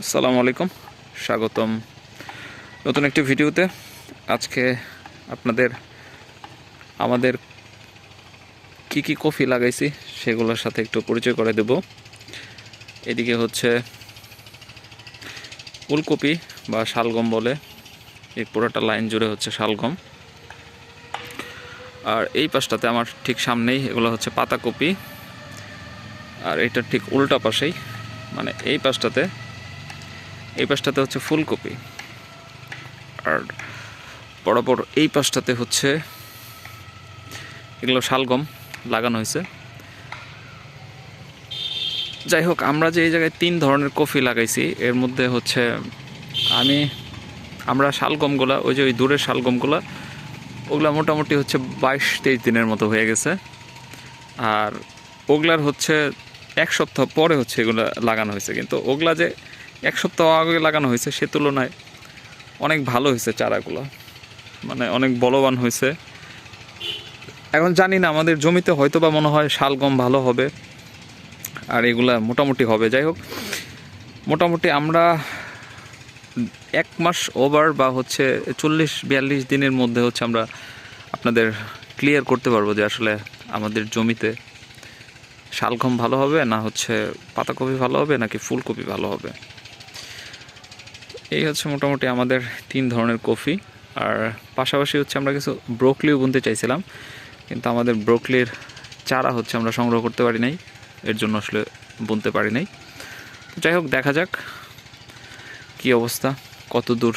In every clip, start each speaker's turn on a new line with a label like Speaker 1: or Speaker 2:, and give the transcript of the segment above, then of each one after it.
Speaker 1: আসসালামু আলাইকুম, স্বাগতম নতুন একটি ভিডিওতে। আজকে আপনাদের আমাদের কি কি কফি লাগাইছি সেগুলোর সাথে একটু পরিচয় করে দেব। এদিকে হচ্ছে ফুলকপি বা শালগম বলে, এই পুরোটা লাইন জুড়ে হচ্ছে শালগম। আর এই পাশটাতে আমার ঠিক সামনেই এগুলো হচ্ছে পাতাকপি, আর এটার ঠিক উল্টা পাশেই মানে এই পাশটাতে হচ্ছে ফুলকপি, আর বরাবর এই পাশটাতে হচ্ছে এগুলো শালগম লাগানো হয়েছে। যাই হোক, আমরা যে এই জায়গায় 3 ধরনের কফি লাগাইছি, এর মধ্যে হচ্ছে আমরা শালগমগুলা, ওই যে ওই দূরের শালগমগুলা, ওগুলা মোটামুটি হচ্ছে 22-23 দিনের মতো হয়ে গেছে। আর ওগুলার হচ্ছে 1 সপ্তাহ পরে হচ্ছে এগুলো লাগানো হয়েছে, কিন্তু ওগুলা যে 1 সপ্তাহ আগে লাগানো হয়েছে সে তুলনায় অনেক ভালো হয়েছে চারাগুলো, মানে অনেক বলবান হয়েছে। এখন জানি না, আমাদের জমিতে হয়তো বা মনে হয় শালগম ভালো হবে আর এগুলা মোটামুটি হবে। যাই হোক, মোটামুটি আমরা 1 মাস ওভার বা হচ্ছে 40-42 দিনের মধ্যে হচ্ছে আমরা আপনাদের ক্লিয়ার করতে পারবো যে আসলে আমাদের জমিতে শালগম ভালো হবে না হচ্ছে পাতাকপি ভালো হবে নাকি ফুলকপি ভালো হবে। এই হচ্ছে মোটামুটি আমাদের 3 ধরনের কফি। আর পাশাপাশি হচ্ছে আমরা কিছু ব্রোকলিও বুনতে চাইছিলাম, কিন্তু আমাদের ব্রোকলির চারা হচ্ছে আমরা সংগ্রহ করতে পারি নাই, এর জন্য আসলে বুনতে পারি নাই। যাই হোক, দেখা যাক কি অবস্থা, কত দূর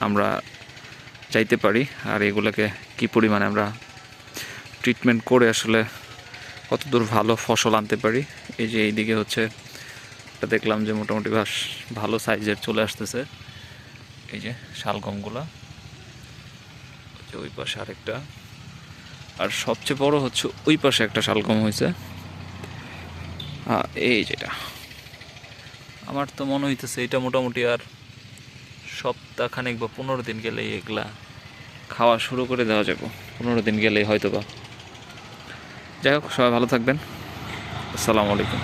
Speaker 1: আমরা যাইতে পারি আর এগুলোকে কি পরিমাণে আমরা ট্রিটমেন্ট করে আসলে কত দূর ভালো ফসল আনতে পারি। এই যে এইদিকে হচ্ছে এটা দেখলাম যে মোটামুটি ভালো সাইজের চলে আসতেছে, এই যে শালগমগুলা, যে ওই পাশে আরেকটা, আর সবচেয়ে বড় হচ্ছে ওই পাশে একটা শালগম হয়েছে। এই যেটা আমার তো মনে হইতেছে এটা মোটামুটি আর সপ্তাহখানেক বা 15 দিন গেলেই এগুলা খাওয়া শুরু করে দেওয়া যাবে, 15 দিন গেলেই হয়তো বা। যাই হোক, সবাই ভালো থাকবেন। আসসালামু আলাইকুম।